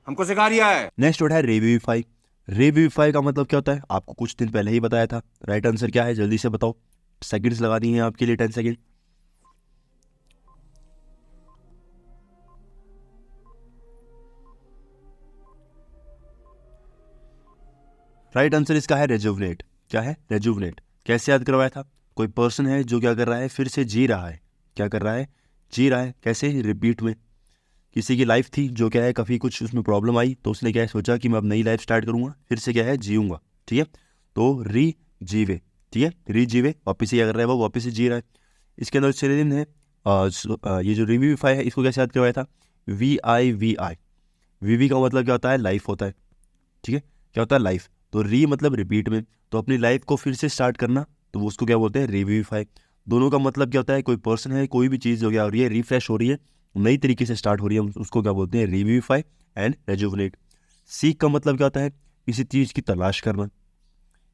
हमको सिखा रिया है। नेक्स्ट वर्ड है रिविविफाई। रिविविफाई का मतलब क्या होता है, आपको कुछ दिन पहले ही बताया था। राइट आंसर क्या है, जल्दी से बताओ। सेकंड्स लगा दिए हैं आपके लिए, 10 सेकंड। राइट आंसर इसका है रेजुवनेट। क्या है, रेजुवनेट। कैसे याद करवाया था, कोई पर्सन है जो क्या कर रहा है, फिर से जी रहा है। क्या कर रहा है, जी रहा है। कैसे, रिपीट में। किसी की लाइफ थी जो क्या है, काफ़ी कुछ उसमें प्रॉब्लम आई, तो उसने क्या है सोचा कि मैं अब नई लाइफ स्टार्ट करूँगा, फिर से क्या है, जीऊँगा, ठीक है। तो री जीवे, ठीक है, री जीवे, वापस से क्या कर रहा है, वो वापस से जी रहा है। इसके अंदर सिनोनिम है ये जो रिविविफाई है, इसको कैसे याद करवाया था, VIVI। वीवी का मतलब क्या होता है, लाइफ होता है, ठीक है, क्या होता है, लाइफ। तो री मतलब रिपीट में, तो अपनी लाइफ को फिर से स्टार्ट करना, तो वो उसको क्या बोलते हैं, रिविविफाई। दोनों का मतलब क्या होता है, कोई पर्सन है, कोई भी चीज़ जो क्या हो रही है, रिफ्रेश हो रही है, नई तरीके से स्टार्ट हो रही है, उसको क्या बोलते हैं, रिविविफाई एंड रेजुवनेट। सीक का मतलब क्या होता है, किसी चीज़ की तलाश करना।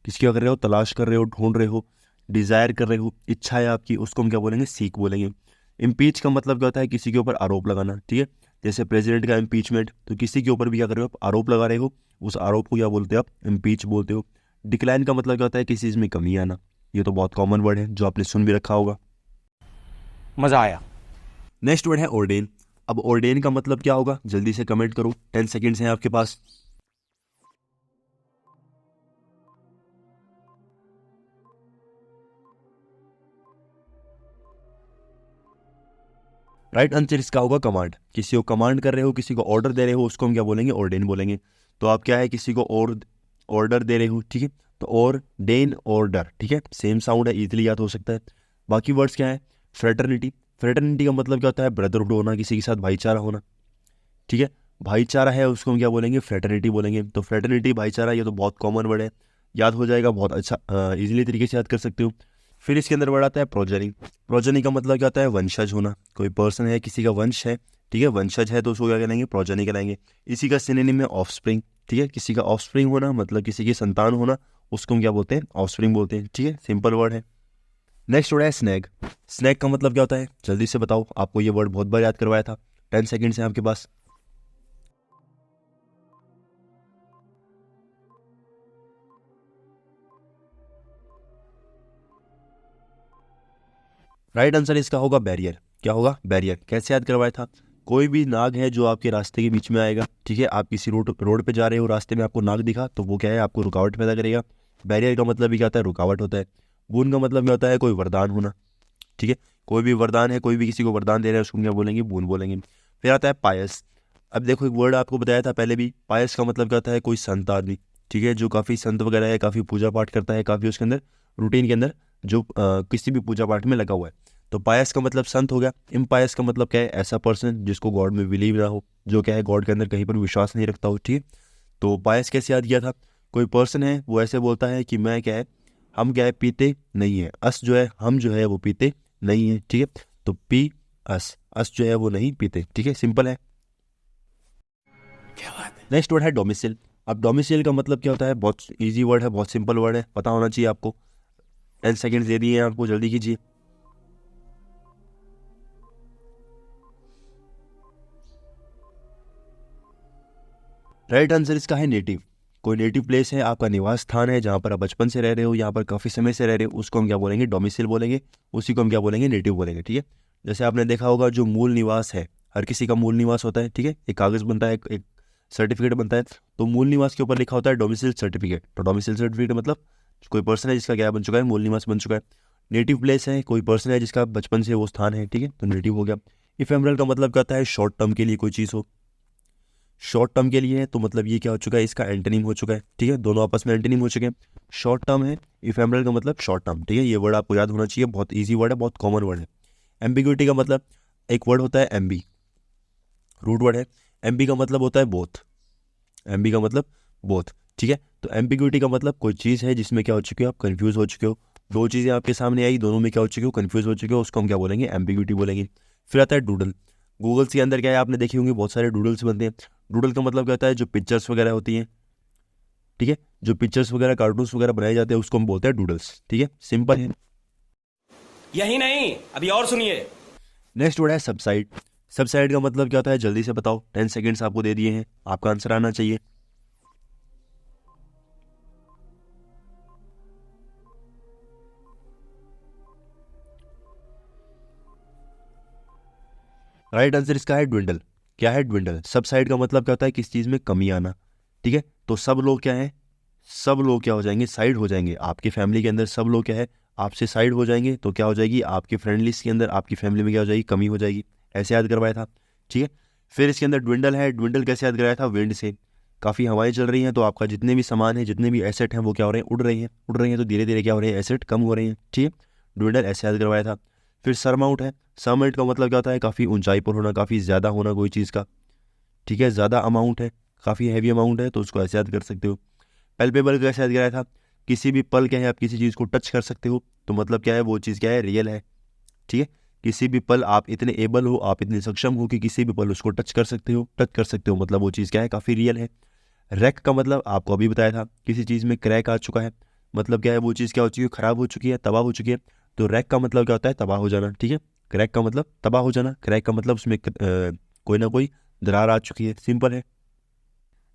किसकी क्या कर रहे हो, तलाश कर रहे हो, ढूंढ रहे हो, डिज़ायर कर रहे हो, इच्छा है आपकी, उसको हम क्या बोलेंगे, सीक बोलेंगे। इम्पीच का मतलब क्या होता है, किसी के ऊपर आरोप लगाना, ठीक है। जैसे प्रेसिडेंट का इम्पीचमेंट, तो किसी के ऊपर भी क्या कर रहे हो, आप आरोप लगा रहे हो, उस आरोप को क्या बोलते हो, आप इम्पीच बोलते हो। डिक्लाइन का मतलब क्या होता है, किसी चीज़ में कमी आना। ये तो बहुत कॉमन वर्ड है जो आपने सुन भी रखा होगा। मजा आया। नेक्स्ट वर्ड है ऑर्डेन। अब ऑर्डेन का मतलब क्या होगा, जल्दी से कमेंट करो, 10 सेकेंड्स हैं आपके पास। राइट आंसर इसका होगा कमांड। किसी को कमांड कर रहे हो, किसी को ऑर्डर दे रहे हो, उसको हम क्या बोलेंगे, ऑर्डेन बोलेंगे। तो आप क्या है, किसी को ऑर्डर दे रहे हो, ठीक है, तो ऑर्डेन, ऑर्डर, ठीक है, सेम साउंड है, इजीली याद हो सकता है। बाकी वर्ड्स क्या है, फ्रेटर्निटी। फ्रेटर्निटी का मतलब क्या होता है, ब्रदरहुड होना, किसी के साथ भाईचारा होना, ठीक है, भाईचारा है, उसको हम क्या बोलेंगे, फ्रेटर्निटी बोलेंगे। तो फ्रेटर्निटी, भाईचारा, ये तो बहुत कॉमन वर्ड है, याद हो जाएगा, बहुत अच्छा इजीली तरीके से याद कर सकते हो। फिर इसके अंदर वर्ड आता है प्रोजेनी। प्रोजेनी का मतलब क्या होता है, वंशज होना। कोई पर्सन है, किसी का वंश है, ठीक है, वंशज है, तो उसको क्या कहलाएंगे, प्रोजेनी कहलाएंगे। इसी का सिनोनिम है ऑफस्प्रिंग, ठीक है, किसी का ऑफस्प्रिंग होना मतलब किसी की संतान होना, उसको हम क्या बोलते हैं, ऑफस्प्रिंग बोलते हैं, ठीक है, सिंपल वर्ड है। नेक्स्ट वर्ड है स्नैग। स्नैग का मतलब क्या होता है, जल्दी से बताओ, आपको ये वर्ड बहुत बार याद करवाया था, 10 सेकेंड्स हैं आपके पास। राइट आंसर इसका होगा बैरियर। क्या होगा, बैरियर। कैसे याद करवाया था, कोई भी नाग है जो आपके रास्ते के बीच में आएगा, ठीक है, आप किसी रोड पे जा रहे हो, रास्ते में आपको नाग दिखा, तो वो क्या है, आपको रुकावट पैदा करेगा। बैरियर का मतलब भी क्या होता है, रुकावट होता है। बून का मतलब क्या होता है, कोई वरदान होना, ठीक है, कोई भी वरदान है, कोई भी किसी को वरदान दे रहा है, उसको क्या बोलेंगे, बून बोलेंगे। फिर आता है पायस। अब देखो, एक वर्ड आपको बताया था पहले भी, पायस का मतलब क्या होता है, कोई संत आदमी, ठीक है, जो काफ़ी संत वगैरह है, काफ़ी पूजा पाठ करता है, काफ़ी उसके अंदर रूटीन के अंदर जो किसी भी पूजा पाठ में लगा हुआ है। तो पायस का मतलब संत हो गया। इम्पायस का मतलब क्या है, ऐसा पर्सन जिसको गॉड में बिलीव ना हो, जो क्या है, गॉड के अंदर कहीं पर विश्वास नहीं रखता हो, ठीक है। तो पायस कैसे याद किया था, कोई पर्सन है वो ऐसे बोलता है कि मैं क्या है, हम क्या है, पीते नहीं है, अस जो है, हम जो है वो पीते नहीं है, ठीक है, तो पी अस, अस जो है वो नहीं पीते, ठीक है, सिंपल है। नेक्स्ट वर्ड है डोमिसिल। अब डोमिसाइल का मतलब क्या होता है, बहुत इजी वर्ड है, बहुत सिंपल वर्ड है, पता होना चाहिए आपको। 10 सेकेंड्स दे दिए हैं आपको, जल्दी कीजिए। राइट आंसर इसका है नेटिव। कोई नेटिव प्लेस है, आपका निवास स्थान है, जहाँ पर आप बचपन से रह रहे हो, यहाँ पर काफ़ी समय से रह रहे हो, उसको हम क्या बोलेंगे, डोमिसाइल बोलेंगे। उसी को हम क्या बोलेंगे, नेटिव बोलेंगे। ठीक है, जैसे आपने देखा होगा जो मूल निवास है, हर किसी का मूल निवास होता है। ठीक है, एक कागज़ बनता है, एक सर्टिफिकेट बनता है, तो मूल निवास के ऊपर लिखा होता है डोमिसाइल सर्टिफिकेट। तो डोमिसाइल सर्टिफिकेट मतलब कोई पर्सन है जिसका क्या बन चुका है, मूल निवास बन चुका है। नेटिव प्लेस है, कोई पर्सन है जिसका बचपन से वो स्थान है। ठीक है, तो नेटिव हो गया। इफेमरल का मतलब क्या होता है, शॉर्ट टर्म के लिए कोई चीज़ हो, शॉर्ट टर्म के लिए है, तो मतलब ये क्या हो चुका है, इसका एंटोनिम हो चुका है। ठीक है, दोनों आपस में एंटोनिम हो चुके हैं। शॉर्ट टर्म है, इफेमरल का मतलब शॉर्ट टर्म। ठीक है, ये वर्ड आपको याद होना चाहिए, बहुत इजी वर्ड है, बहुत कॉमन वर्ड है। एम्बिग्विटी का मतलब, एक वर्ड होता है एम्बी, रूट वर्ड है। एम्बी का मतलब होता है बोथ, एम्बी का मतलब बोथ। ठीक है, तो एम्बिग्विटी का मतलब कोई चीज़ है जिसमें क्या हो चुके हो, आप कंफ्यूज हो चुके हो। दो चीज़ें आपके सामने आई, दोनों में क्या हो चुके हो, कंफ्यूज हो चुके हो, उसको हम क्या बोलेंगे, एम्बिग्विटी बोलेंगे। फिर आता है डूडल। गूगल्स के अंदर क्या है, आपने देखी होंगी बहुत सारे डूडल्स बनते हैं। डूडल का मतलब क्या होता है, जो पिक्चर्स वगैरह होती हैं। ठीक है, जो पिक्चर्स वगैरह, कार्टून्स वगैरह बनाए जाते हैं, उसको हम बोलते हैं डूडल्स। ठीक है, सिंपल है। यही नहीं, अभी और सुनिए। नेक्स्ट वर्ड है सबसाइड। सबसाइड का मतलब क्या होता है, जल्दी से बताओ, 10 सेकेंड्स आपको दे दिए हैं, आपका आंसर आना चाहिए। राइट आंसर इसका है ड्विंडल। क्या है, ड्विंडल। सबसाइड का मतलब क्या होता है, किस चीज़ में कमी आना। ठीक है, तो सब लोग क्या है, सब लोग क्या हो जाएंगे, साइड हो जाएंगे। आपकी फैमिली के अंदर सब लोग क्या है, आपसे साइड हो जाएंगे, तो क्या हो जाएगी, आपके फ्रेंड लिस्ट के अंदर आपकी फैमिली में क्या हो जाएगी, कमी हो जाएगी। ऐसे याद करवाया था। ठीक है, फिर इसके अंदर ड्विंडल है। ड्विंडल कैसे याद करवाया था, विंड से। काफ़ी हवाएं चल रही हैं, तो आपका जितने भी सामान है, जितने भी एसेट हैं, वो क्या हो रहे हैं, उड़ रही हैं। उड़ रही हैं तो धीरे धीरे क्या हो रहे हैं, एसेट कम हो रहे हैं। ठीक है, ड्विंडल ऐसे याद करवाया था। फिर सरमाउंट है। सरमाउंट का मतलब क्या होता है, काफ़ी ऊंचाई पर होना, काफ़ी ज़्यादा होना कोई चीज़ का। ठीक है, ज़्यादा अमाउंट है, काफ़ी हैवी अमाउंट है, तो उसको ऐसे याद कर सकते हो। पैल्पेबल का ऐसे याद कराया था, किसी भी पल क्या है, आप किसी चीज़ को टच कर सकते हो, तो मतलब क्या है, वो चीज़ क्या है, रियल है। ठीक है, किसी भी पल आप इतने एबल हो, आप इतने सक्षम हो कि किसी भी पल उसको टच कर सकते हो। टच कर सकते हो मतलब वो चीज़ क्या है, काफ़ी रियल है। रैक का मतलब आपको अभी बताया था, किसी चीज़ में क्रैक आ चुका है, मतलब क्या है, वो चीज़ क्या हो चुकी है, ख़राब हो चुकी है, तबाह हो चुकी है। तो रैक का मतलब क्या होता है, तबाह हो जाना। ठीक है, क्रैक का मतलब तबाह हो जाना, क्रैक का मतलब उसमें कोई ना कोई दरार आ चुकी है, सिंपल है।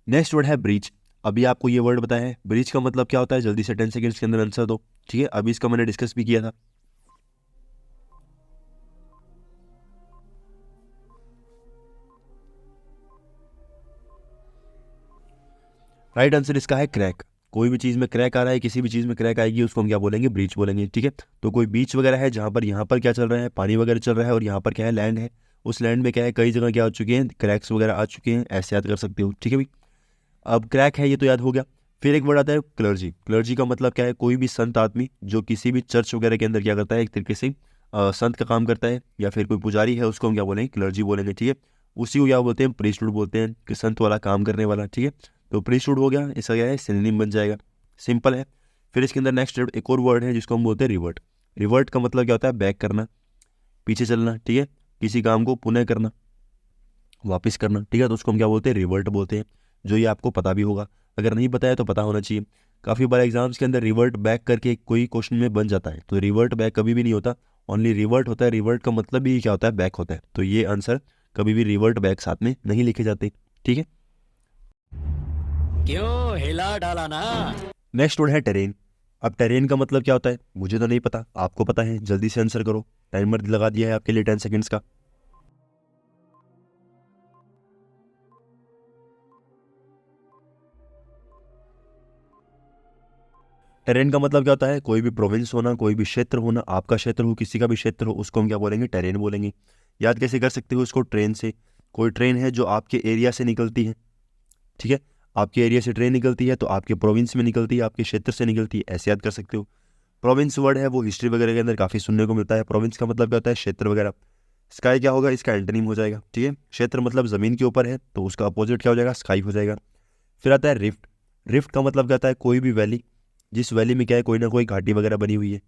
नेक्स्ट वर्ड है ब्रीच। अभी आपको ये वर्ड बताया है, ब्रीच का मतलब क्या होता है, जल्दी से 10 सेकेंड्स के अंदर आंसर दो। ठीक है, अभी इसका मैंने डिस्कस भी किया था। राइट आंसर इसका है क्रैक। कोई भी चीज़ में क्रैक आ रहा है, किसी भी चीज़ में क्रैक आएगी, उसको हम क्या बोलेंगे, ब्रीच बोलेंगे। ठीक है, तो कोई बीच वगैरह है जहाँ पर, यहाँ पर क्या चल रहा है, पानी वगैरह चल रहा है, और यहाँ पर क्या है, लैंड है। उस लैंड में क्या है, कई जगह क्या हो चुके हैं, क्रैक्स वगैरह आ चुके हैं, ऐसे याद कर सकते हो। ठीक है भाई, अब क्रैक है, ये तो याद हो गया। फिर एक वर्ड आता है क्लर्जी। क्लर्जी का मतलब क्या है, कोई भी संत आदमी जो किसी भी चर्च वगैरह के अंदर क्या करता है, एक तरीके से संत का काम करता है, या फिर कोई पुजारी है, उसको हम क्या बोलेंगे, क्लर्जी बोलेंगे। ठीक है, उसी को क्या बोलते हैं, प्रीस्टहुड बोलते हैं, कि संत वाला काम करने वाला। ठीक है, तो प्रीस्टहुड हो गया, इसका क्या है, सिनोनिम बन जाएगा, सिंपल है। फिर इसके अंदर नेक्स्ट एक और वर्ड है जिसको हम बोलते हैं रिवर्ट। रिवर्ट का मतलब क्या होता है, बैक करना, पीछे चलना। ठीक है, किसी काम को पुनः करना, वापस करना। ठीक है, तो उसको हम क्या बोलते हैं, रिवर्ट बोलते हैं, जो ये आपको पता भी होगा। अगर नहीं पता है तो पता होना चाहिए। काफ़ी बार एग्जाम्स के अंदर रिवर्ट बैक करके कोई क्वेश्चन में बन जाता है, तो रिवर्ट बैक कभी भी नहीं होता, ओनली रिवर्ट होता है। रिवर्ट का मतलब भी क्या होता है, बैक होता है, तो ये आंसर कभी भी रिवर्ट बैक साथ में नहीं लिखे जाते। ठीक है, क्यों हिला डाला ना। नेक्स्ट वर्ड है टेरेन। अब टेरेन का मतलब क्या होता है, मुझे तो नहीं पता, आपको पता है, जल्दी से आंसर करो। टाइमर लगा दिया है आपके लिए 10 सेकेंड्स का। टेरेन का मतलब क्या होता है, कोई भी प्रोविंस होना, कोई भी क्षेत्र होना, आपका क्षेत्र हो, किसी का भी क्षेत्र हो, उसको हम क्या बोलेंगे, टेरेन बोलेंगे। याद कैसे कर सकते हो इसको, ट्रेन से। कोई ट्रेन है जो आपके एरिया से निकलती है। ठीक है, आपके एरिया से ट्रेन निकलती है, तो आपके प्रोविंस में निकलती है, आपके क्षेत्र से निकलती है, ऐसे याद कर सकते हो। प्रोविंस वर्ड है वो हिस्ट्री वगैरह के अंदर काफ़ी सुनने को मिलता है। प्रोविंस का मतलब क्या होता है, क्षेत्र वगैरह। स्काई क्या होगा, इसका एंटोनिम हो जाएगा। ठीक है, क्षेत्र मतलब ज़मीन के ऊपर है, तो उसका अपोजिट क्या हो जाएगा, स्काई हो जाएगा। फिर आता है रिफ्ट। रिफ्ट का मतलब क्या होता है, कोई भी वैली, जिस वैली में क्या है, कोई ना कोई घाटी वगैरह बनी हुई है।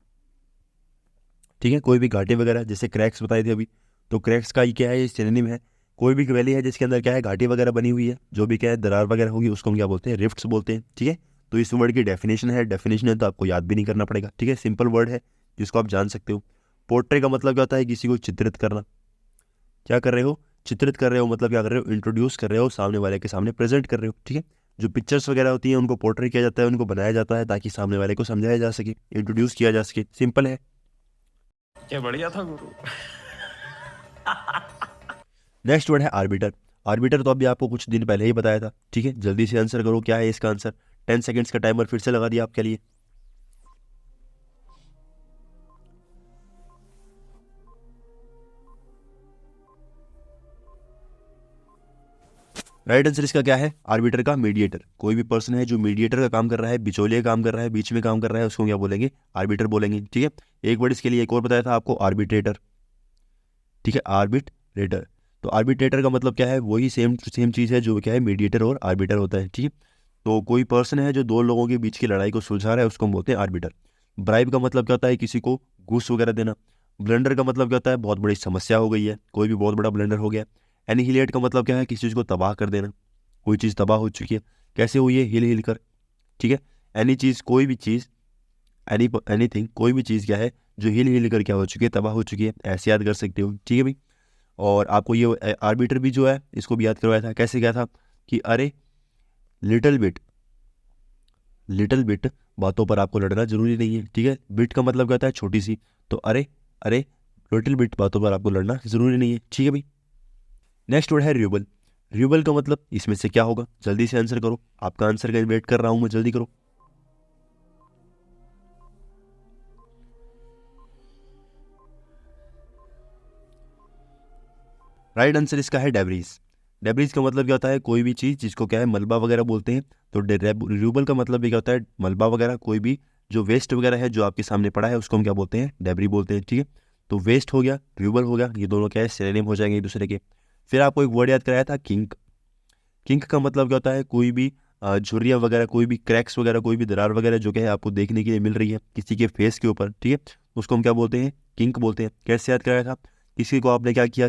ठीक है, कोई भी घाटी वगैरह, जैसे क्रैक्स बताए थे अभी, तो क्रैक्स का ही क्या है, ये सिनोनिम है, कोई भी वैली है जिसके अंदर क्या है घाटी वगैरह बनी हुई है, जो भी क्या है दरार वगैरह होगी उसको हम क्या बोलते हैं, रिफ्ट्स बोलते हैं। ठीक है, तो इस वर्ड की डेफिनेशन है तो आपको याद भी नहीं करना पड़ेगा। ठीक है, सिंपल वर्ड है जिसको आप जान सकते हो। पोर्ट्रे का मतलब क्या होता है, किसी को चित्रित करना। क्या कर रहे हो, चित्रित कर रहे हो, मतलब क्या कर रहे हो, इंट्रोड्यूस कर रहे हो, सामने वाले के सामने प्रेजेंट कर रहे हो। ठीक है, जो पिक्चर्स वगैरह होती हैं उनको पोर्ट्रे किया जाता है, उनको बनाया जाता है ताकि सामने वाले को समझाया जा सके, इंट्रोड्यूस किया जा सके। सिंपल है। क्या बढ़िया था गुरु। नेक्स्ट वर्ड है आर्बिटर। आर्बिटर तो अभी आपको कुछ दिन पहले ही बताया था। ठीक है, जल्दी से आंसर करो, क्या है इसका आंसर। 10 सेकेंड्स का टाइमर फिर से लगा दिया आपके लिए। राइट आंसर इसका क्या है, आर्बिटर का मीडिएटर। कोई भी पर्सन है जो मीडिएटर का काम कर रहा है, बिचौलिया काम कर रहा है, बीच में काम कर रहा है, उसको क्या बोलेंगे, आर्बिटर बोलेंगे। ठीक है, एक वर्ड इसके लिए एक और बताया था आपको, आर्बिट्रेटर। ठीक है, आर्बिट्रेटर। तो आर्बिट्रेटर का मतलब क्या है, वही सेम चीज़ है जो क्या है मीडिएटर और आर्बिटर होता है। ठीक है, तो कोई पर्सन है जो दो लोगों के बीच की लड़ाई को सुलझा रहा है, उसको हम बोलते हैं आर्बिटर। ब्राइब का मतलब क्या होता है, किसी को घूस वगैरह देना। ब्लंडर का मतलब क्या होता है, बहुत बड़ी समस्या हो गई है, कोई भी बहुत बड़ा ब्लंडर हो गया। एनिहिलेट का मतलब क्या है, किसी चीज़ को तबाह कर देना, कोई चीज़ तबाह हो चुकी है। कैसे हुई है, हिल हिल कर। ठीक है, एनी चीज़, कोई भी चीज़, एनीथिंग, कोई भी चीज़ क्या है जो हिल हिल कर क्या हो चुकी है, तबाह हो चुकी है, ऐसे याद कर सकते हो। ठीक है भाई, और आपको ये आर्बिटर भी जो है इसको भी याद करवाया था। कैसे क्या था कि अरे लिटिल बिट बातों पर आपको लड़ना जरूरी नहीं है। ठीक है, बिट का मतलब क्या होता है, छोटी सी, तो अरे लिटिल बिट बातों पर आपको लड़ना जरूरी नहीं है। ठीक है भाई, नेक्स्ट वर्ड है र्यूबल। र्यूबल का मतलब इसमें से क्या होगा, जल्दी से आंसर करो, आपका आंसर का वेट कर रहा हूं मैं, जल्दी करो। राइट आंसर इसका है डेब्रीज। डेब्रीज का मतलब क्या होता है, कोई भी चीज़ जिसको क्या है मलबा वगैरह बोलते हैं। तो र्यूबल का मतलब भी क्या होता है, मलबा वगैरह, कोई भी जो वेस्ट वगैरह है जो आपके सामने पड़ा है उसको हम क्या बोलते हैं, डेब्री बोलते हैं। ठीक है, तो वेस्ट हो गया, र्यूबल हो गया, ये दोनों क्या है सिनोनिम हो जाएंगे एक दूसरे के। फिर आपको एक वर्ड याद कराया था, किंक। किंक का मतलब क्या होता है, कोई भी झुर्रियाँ वगैरह, कोई भी क्रैक्स वगैरह, कोई भी दरार वगैरह जो क्या है आपको देखने के लिए मिल रही है किसी के फेस के ऊपर। ठीक है, उसको हम क्या बोलते हैं, किंक बोलते हैं। कैसे याद कराया था, किसी को आपने क्या किया,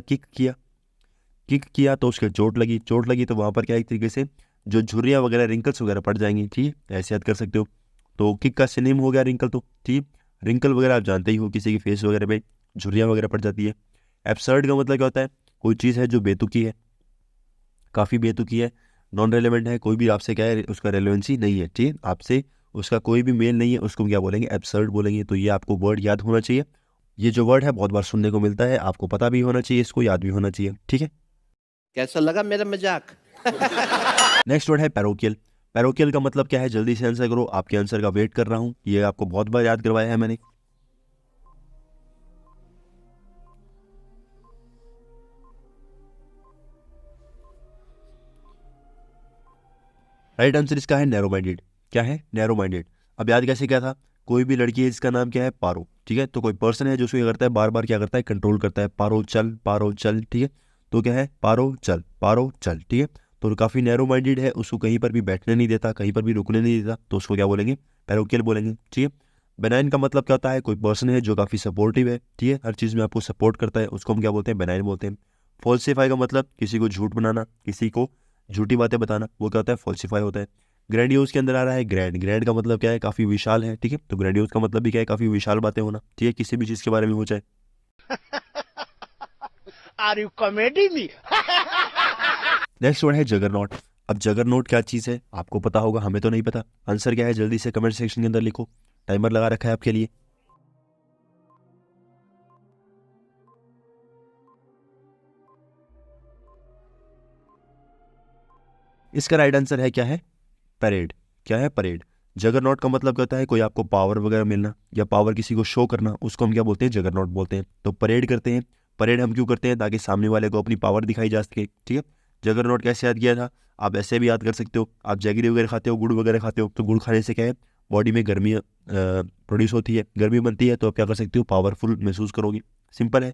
किक किया तो उसके चोट लगी तो वहाँ पर क्या एक तरीके से जो झुर्रियाँ वगैरह, रिंकल्स वगैरह पड़ जाएंगी। ठीक है, ऐसे याद कर सकते हो। तो किक का सिनोनिम हो गया रिंकल। तो ठीक, रिंकल वगैरह आप जानते ही हो, किसी के फेस वगैरह पे झुर्रियाँ वगैरह पड़ जाती है। एब्सर्ड का मतलब क्या होता है, कोई चीज़ है जो बेतुकी है, काफ़ी बेतुकी है, नॉन रेलेवेंट है, कोई भी आपसे क्या है उसका रेलेवेंसी नहीं है। ठीक है, आपसे उसका कोई भी मेल नहीं है, उसको क्या बोलेंगे, एब्सर्ड बोलेंगे। तो ये आपको वर्ड याद होना चाहिए। ये जो वर्ड है बहुत बार सुनने को मिलता है, आपको पता भी होना चाहिए, इसको याद भी होना चाहिए। ठीक है, कैसा लगा मेरा मजाक? नेक्स्ट वर्ड है पैरोकियल। पैरोकियल का मतलब क्या है, जल्दी से आंसर करो, आपके आंसर का वेट कर रहा हूं, ये आपको बहुत बार याद करवाया है मैंने। राइट आंसर इसका है नैरो माइंडेड। क्या है, नैरो माइंडेड। अब याद कैसे क्या था, कोई भी लड़की है इसका नाम क्या है, पारो। ठीक है, तो कोई पर्सन है जो उसको क्या करता है, बार बार क्या करता है, कंट्रोल करता है, पारो चल। ठीक है, तो क्या है, पारो चल। ठीक है, तो काफ़ी नैरो माइंडेड है, उसको कहीं पर भी बैठने नहीं देता, कहीं पर भी रुकने नहीं देता, तो उसको क्या बोलेंगे, पैरोकियल बोलेंगे। ठीक है, बेनाइन का मतलब क्या होता है, कोई पर्सन है जो काफ़ी सपोर्टिव है। ठीक है, हर चीज़ में आपको सपोर्ट करता है, उसको हम क्या बोलते हैं, बेनाइन बोलते हैं। फॉल्सिफाई का मतलब किसी को झूठ बनाना, किसी को झूठी बातें बताना, वो क्या होता है, फॉल्सिफाई होता है। ग्रैंडियोज के अंदर आ रहा है ग्रैंड का मतलब क्या है, काफ़ी विशाल है। ठीक है, तो ग्रैंडियोज का मतलब भी क्या है, काफ़ी विशाल बातें होना। ठीक है, किसी भी चीज़ के बारे में हो जाए। Are you comedy me? Next word है जगरनॉट। अब जगरनॉट क्या चीज़ है आपको पता होगा, हमें तो नहीं पता। आंसर क्या है, जल्दी से कमेंट सेक्शन के अंदर लिखो, टाइमर लगा रखा है आपके लिए। इसका राइट आंसर है क्या है, परेड। क्या है, परेड। जगरनॉट का मतलब क्या होता है, कोई आपको पावर वगैरह मिलना या पावर किसी को शो करना, उसको हम क्या बोलते हैं, जगरनॉट बोलते हैं। तो परेड करते हैं, परेड हम क्यों करते हैं, ताकि सामने वाले को अपनी पावर दिखाई जा सके। ठीक है, जगरनॉट कैसे याद किया था, आप ऐसे भी याद कर सकते हो। आप जैगरी वगैरह खाते हो, गुड़ वगैरह खाते हो, तो गुड़ खाने से क्या है, बॉडी में गर्मी प्रोड्यूस होती है, गर्मी बनती है, तो आप क्या कर सकते हो, पावरफुल महसूस करोगे। सिंपल है।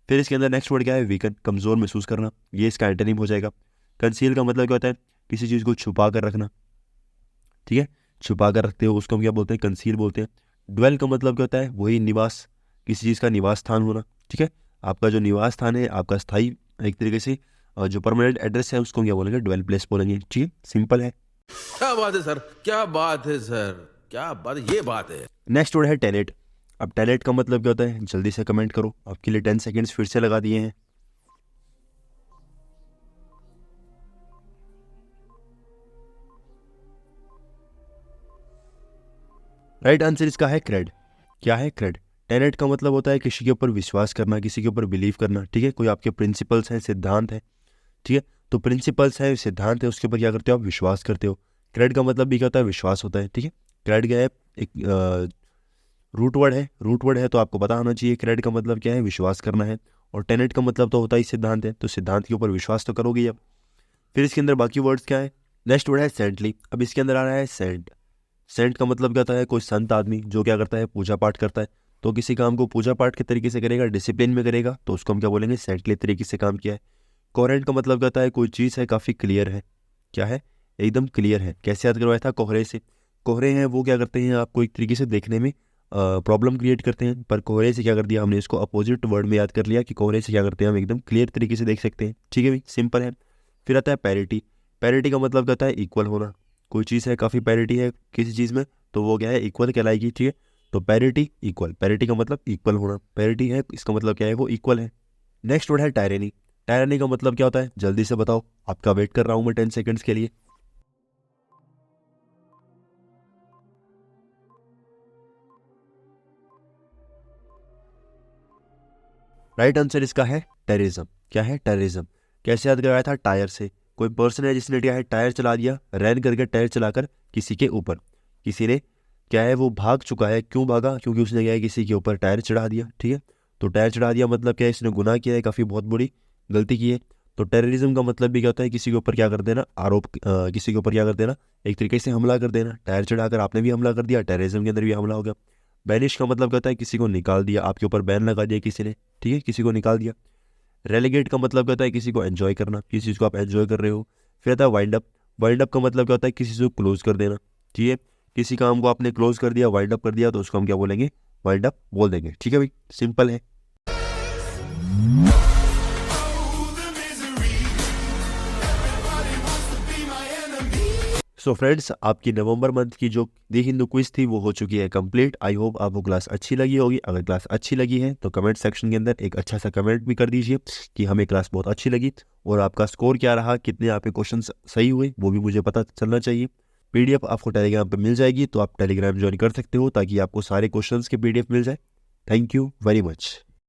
फिर इसके अंदर नेक्स्ट वर्ड क्या है, वीकन, कमज़ोर महसूस करना, ये इसका एंटोनिम हो जाएगा। कंसील का मतलब क्या होता है, किसी चीज़ को छुपा कर रखना। ठीक है, छुपा कर रखते हो, उसको हम क्या बोलते हैं, कंसील बोलते हैं। ड्वेल का मतलब क्या होता है, वही निवास, किसी चीज़ का निवास स्थान होना। ठीक है, आपका जो निवास स्थान है, आपका स्थायी एक तरीके से और जो परमानेंट एड्रेस है उसको क्या बोलेंगे, ड्वेल प्लेस बोलेंगे। ठीक है, सिंपल है। क्या बात है सर, क्या बात है सर, क्या बात है, ये बात है। नेक्स्ट वर्ड है टेनेट। अब टेनेट का मतलब क्या होता है, जल्दी से कमेंट करो, आपके लिए 10 सेकेंड्स फिर से लगा दिए हैं। राइट आंसर इसका है क्रेड। क्या है, क्रेड। टेनेट का मतलब होता है किसी के ऊपर विश्वास करना, किसी के ऊपर बिलीव करना। ठीक है, कोई आपके प्रिंसिपल्स हैं, सिद्धांत है। ठीक है, तो प्रिंसिपल्स है, सिद्धांत है, उसके ऊपर क्या करते हो आप, विश्वास करते हो। क्रेड का मतलब भी क्या होता है, विश्वास होता है। ठीक है, क्रेड क्या है, एक रूट वर्ड है। रूट वर्ड है तो आपको पता होना चाहिए क्रेड का मतलब क्या है, विश्वास करना है। और टेनेट का मतलब तो होता ही सिद्धांत है, तो सिद्धांत के ऊपर विश्वास तो करोगे ही अब। फिर इसके अंदर बाकी वर्ड्स क्या है। नेक्स्ट वर्ड है सेंटली। अब इसके अंदर आ रहा है सेंट। सेंट का मतलब क्या होता है, कोई संत आदमी जो क्या करता है, पूजा पाठ करता है। तो किसी काम को पूजा पाठ के तरीके से करेगा, डिसिप्लिन में करेगा, तो उसको हम क्या बोलेंगे, सेंटली तरीके से काम किया है। कोहेरेंट का मतलब क्या होता है, कोई चीज़ है काफ़ी क्लियर है। क्या है, एकदम क्लियर है। कैसे याद करवाया था, कोहरे से। कोहरे हैं वो क्या करते हैं, आपको एक तरीके से देखने में प्रॉब्लम क्रिएट करते हैं, पर कोहरे से क्या कर दिया हमने, इसको अपोजिट वर्ड में याद कर लिया कि कोहरे से क्या करते हैं, हम एकदम क्लियर तरीके से देख सकते हैं। ठीक है भाई, सिंपल है। फिर आता है पैरिटी। पैरिटी का मतलब क्या होता है, इक्वल होना। कोई चीज़ है काफ़ी पैरिटी है किसी चीज़ में, तो वो क्या है, इक्वल कहलाएगी। ठीक है, तो पैरिटी इक्वल, पैरिटी का मतलब इक्वल होना। पैरिटी है इसका मतलब क्या है, वो इक्वल है। नेक्स्ट वर्ड है टायरेनी। टायरेनी का मतलब क्या होता है, जल्दी से बताओ, आपका वेट कर रहा हूँ मैं 10 सेकंड्स के लिए। राइट आंसर इसका है टेररिज्म। क्या है, टेररिज्म। कैसे याद करवाया था, टायर से। कोई पर्सन है जिसने क्या है, टायर चला दिया, रैन करके टायर चलाकर किसी के ऊपर। किसी ने क्या है, वो भाग चुका है। क्यों भागा, क्योंकि उसने क्या है, किसी के ऊपर टायर चढ़ा दिया। ठीक है, तो टायर चढ़ा दिया मतलब क्या है, इसने गुनाह किया है, काफ़ी बहुत बड़ी गलती की है। तो टेररिज्म का मतलब भी क्या होता है, किसी के ऊपर क्या कर देना, आरोप, किसी के ऊपर क्या कर देना, एक तरीके से हमला कर देना। टायर चढ़ाकर आपने भी हमला कर दिया, टेररिज्म के अंदर भी हमला हो गया। बैनिश का मतलब क्या होता है, किसी को निकाल दिया, आपके ऊपर बैन लगा दिया किसी ने। ठीक है, किसी को निकाल दिया। रेलीगेट का मतलब क्या होता है, किसी को एंजॉय करना, किसी चीज़ को आप एंजॉय कर रहे हो। फिर आता है वाइंड अप। वाइंड अप का मतलब क्या होता है, किसी को क्लोज कर देना। ठीक है, किसी काम को आपने क्लोज कर दिया, वाइंड अप कर दिया, तो उसको हम क्या बोलेंगे, वाइंड अप बोल देंगे। ठीक है भाई, सिंपल है। सो फ्रेंड्स, आपकी नवंबर मंथ की जो दी हिंदू क्विज थी वो हो चुकी है कंप्लीट। आई होप आपको क्लास अच्छी लगी होगी। अगर क्लास अच्छी लगी है तो कमेंट सेक्शन के अंदर एक अच्छा सा कमेंट भी कर दीजिए कि हमें क्लास बहुत अच्छी लगी, और आपका स्कोर क्या रहा, कितने आपके क्वेश्चन सही हुए, वो भी मुझे पता चलना चाहिए। पीडीएफ आपको टेलीग्राम पर मिल जाएगी, तो आप टेलीग्राम ज्वाइन कर सकते हो ताकि आपको सारे क्वेश्चंस के पीडीएफ मिल जाए। Thank you very much.